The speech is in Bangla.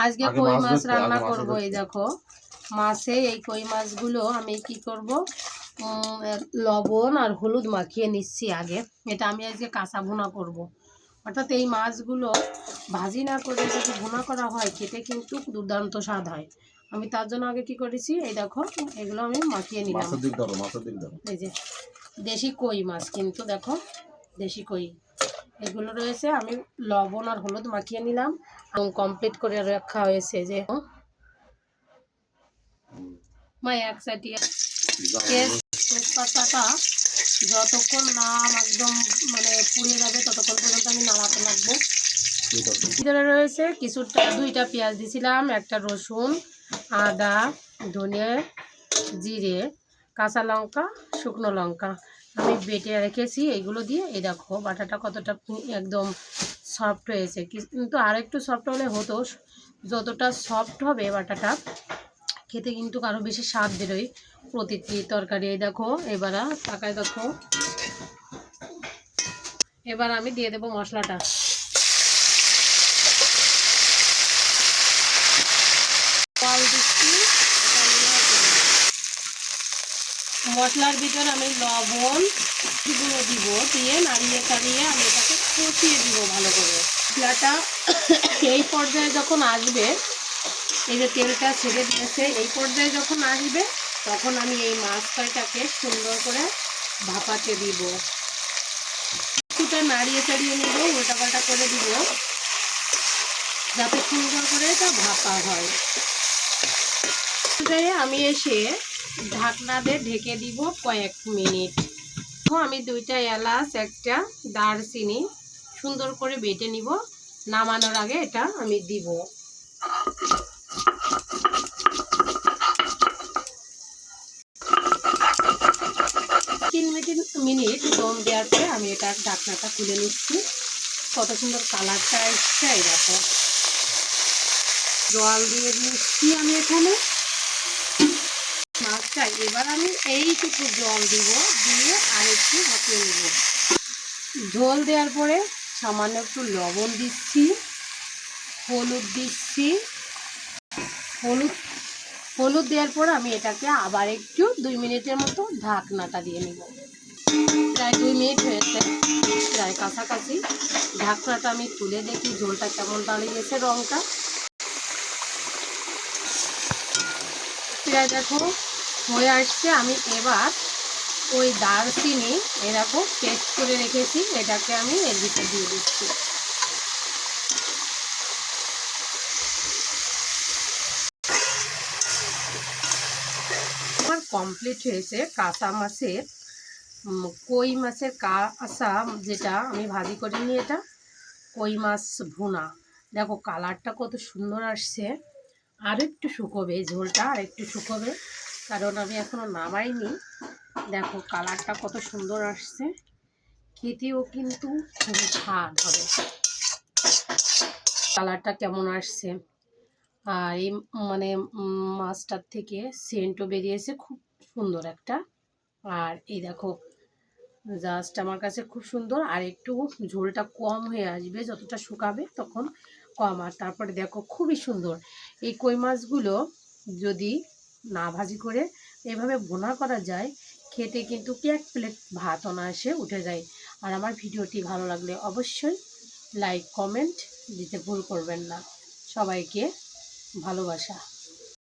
আজকে কই মাছ রান্না করব। এই দেখো মাছে এই কই মাছগুলো আমি কি করব, লবণ আর হলুদ মাখিয়ে নিচ্ছি আগে। এটা আমি আজকে কাঁচা ভুনা করব। অর্থাৎ এই মাছগুলো ভাজি না করে যদি ভুনা করা হয় খেতে কিন্তু দুর্দান্ত স্বাদ হয়। আমি তার জন্য আগে কি করেছি, এই দেখো এগুলো আমি মাখিয়ে নিলাম। এই যে দেশি কই মাছ, কিন্তু দেখো দেশি কই এগুলো রয়েছে। আমি লবণ আর হলুদ মাখিয়ে নিলাম এবং কমপ্লিট করে রাখা হয়েছে। যে মা এক সাইডে তেজপাতাটা যতক্ষণ না একদম মানে পুড়ে যাবে ততক্ষণ পর্যন্ত আমি নাড়াতে লাগবো। ভিতরে রয়েছে কিছুটা, 2টা পেঁয়াজ দিয়েছিলাম, একটা রসুন, আদা, ধনে, জিরে, কাঁচা লঙ্কা, শুকনো লঙ্কা আমি বেটে রেখেছি। এগুলো দিয়ে এই দেখো বাটাটা কতটা একদম সফট হয়েছে। কিন্তু আর একটু সফট হলে হতো। যতটা সফট হবে বাটাটা খেতে কিন্তু আরও বেশি স্বাদ বেরোয় প্রতিটি তরকারি। এই দেখো এবার তাকায় দেখো, এবার আমি দিয়ে দেবো মশলাটা। মশলার ভিতরে আমি লবণ গুঁড়ো দিব, দিয়ে নাড়িয়ে চাড়িয়ে আমি এটাকে কষিয়ে দিব ভালো করে। মশলাটা এই পর্যায়ে যখন আসবে, এই যে তেলটা ছেড়ে দিয়েছে, এই পর্যায়ে যখন আসবে তখন আমি এই মাছ ফ্রাইটাকে সুন্দর করে ভাপাতে দিব। কিছুটা নাড়িয়ে চাড়িয়ে নিব, উল্টাপাল্টা করে দিব যাতে সুন্দর করে এটা ভাপা হয়। আমি এসে ঢাকনা দিয়ে ঢেকে দিব কয়েক মিনিট। আমি 2টা এলাচ, একটা দারচিনি সুন্দর করে বেটে নিব। নামানোর আগে এটা আমি দিব। 3 মিনিট দম দেওয়ার পরে আমি এটা ঢাকনাটা খুলে নিচ্ছি। কত সুন্দর কালারটা এসছে। এই দেখো জল দিয়ে দিচ্ছি আমি এখানে মাছটা। এবার আমি এইটুকু জল দিব, দিয়ে আর একটু ভাপিয়ে নেব। ঝোল দেওয়ার পরে সামান্য একটু লবণ দিচ্ছি, হলুদ দিচ্ছি। হলুদ দেওয়ার পর আমি এটাকে আবার একটু 2 মিনিটের মতো ঢাকনাটা দিয়ে নেব। প্রায় 2 মিনিট হয়েছে, প্রায় কাছাকাছি। ঢাকনাটা আমি তুলে দেখি ঝোলটা কেমন দাঁড়িয়েছে, রঙটা প্রায় দেখো হয়ে আসছে। আমি এবার ওই দারচিনি এরকম পেস্ট করে রেখেছি, এটাকে আমি এর ভিতরে দিয়ে দিচ্ছি। আমার কমপ্লিট হয়েছে কাঁচা মাছের, কই মাছের কাঁচা, যেটা আমি ভাজি করে নিই, এটা কই মাছ ভুনা। দেখো কালারটা কত সুন্দর আসছে। আর একটু শুকোবে ঝোলটা, আর একটু শুকোবে, কারণ আমি এখনো নামাইনি। দেখো কালারটা কত সুন্দর আসছে, খেতেও কিন্তু খুবই স্বাদ হবে। কালারটা কেমন আসছে, আর এই মানে মাছটার থেকে সেন্টও বেরিয়েছে খুব সুন্দর একটা। আর এই দেখো জাস্ট আমার কাছে খুব সুন্দর। আর একটু ঝোলটা কম হয়ে আসবে, যতটা শুকাবে তখন কম। আর তারপরে দেখো খুবই সুন্দর। এই কই মাছগুলো যদি না ভাজি করে এভাবে ভুনা করা যায়, খেতে কিন্তু 1 প্লেট ভাত অনায়াসে উঠে যায়। আর আমার ভিডিওটি ভালো লাগলে অবশ্যই লাইক কমেন্ট দিতে ভুল করবেন না। সবাইকে ভালোবাসা।